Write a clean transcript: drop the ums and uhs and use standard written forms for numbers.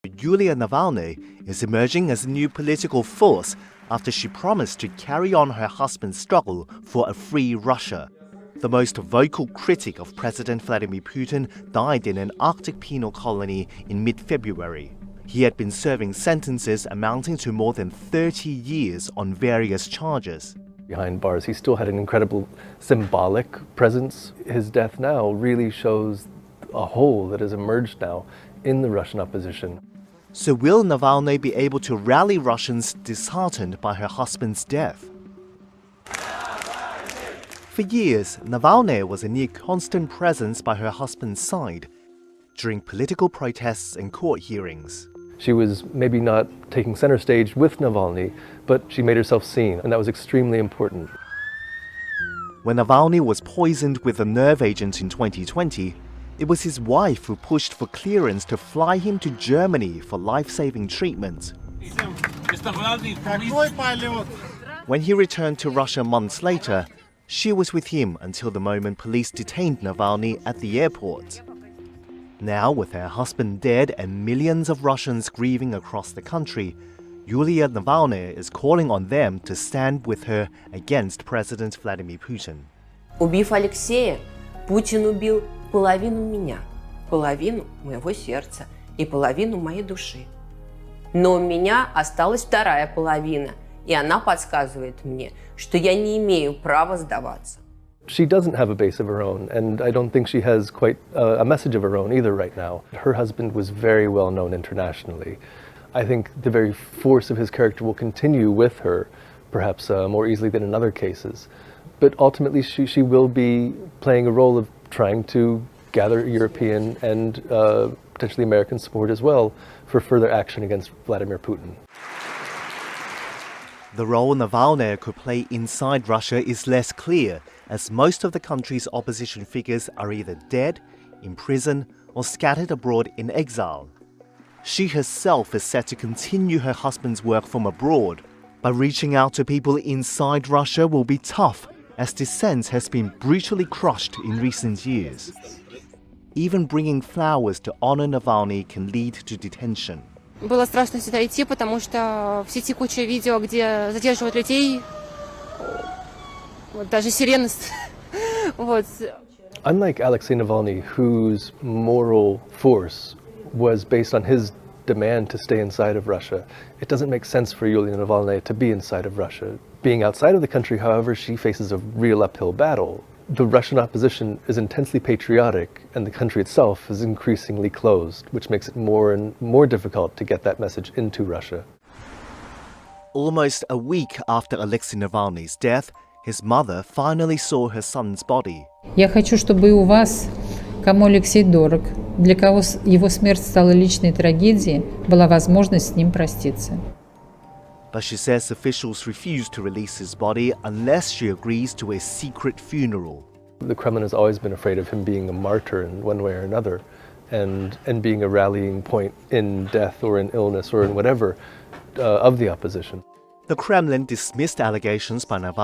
Yulia Navalnaya is emerging as a new political force after she promised to carry on her husband's struggle for a free Russia. The most vocal critic of President Vladimir Putin died in an Arctic penal colony in mid-February. He had been serving sentences amounting to more than 30 years on various charges. Behind bars, he still had an incredible symbolic presence. His death now really shows a hole that has emerged now in the Russian opposition. So will Navalny be able to rally Russians disheartened by her husband's death? For years, Navalnaya was a near constant presence by her husband's side during political protests and court hearings. She was maybe not taking center stage with Navalny, but she made herself seen, and that was extremely important. When Navalny was poisoned with a nerve agent in 2020, it was his wife who pushed for clearance to fly him to Germany for life-saving treatment. When he returned to Russia months later, she was with him until the moment police detained Navalny at the airport. Now, with her husband dead and millions of Russians grieving across the country, Yulia Navalnaya is calling on them to stand with her against President Vladimir Putin. Убив Алексея, Путин убил половину меня, половину моего сердца и половину моей души. Но у меня осталась вторая половина, и она подсказывает мне, что я не имею права сдаваться. She doesn't have a base of her own, and I don't think she has quite a message of her own either right now. Her husband was very well known internationally. I think the very force of his character will continue with her, perhaps more easily than in other cases. But ultimately she will be playing a role of trying to gather European and potentially American support as well for further action against Vladimir Putin. The role Navalnaya could play inside Russia is less clear, as most of the country's opposition figures are either dead, in prison, or scattered abroad in exile. She herself is set to continue her husband's work from abroad, but reaching out to people inside Russia will be tough, as dissent has been brutally crushed in recent years. Even bringing flowers to honor Navalny can lead to detention. Было страшно сюда идти, потому что в сети куча видео, где задерживают людей, вот даже сирены. Вот. Unlike Alexei Navalny, whose moral force was based on his demand to stay inside of Russia, it doesn't make sense for Yulia Navalnaya to be inside of Russia. Being outside of the country, however, she faces a real uphill battle. The Russian opposition is intensely patriotic, and the country itself is increasingly closed, which makes it more and more difficult to get that message into Russia. Almost a week after Alexei Navalny's death, his mother finally saw her son's body. Я хочу, чтобы и у вас, кому Алексей дорог, для кого его смерть стала личной трагедией, была возможность с ним проститься. But she says officials refuse to release his body unless she agrees to a secret funeral. The Kremlin has always been afraid of him being a martyr in one way or another, and being a rallying point in death or in illness or in whatever of the opposition. The Kremlin dismissed allegations by Navalny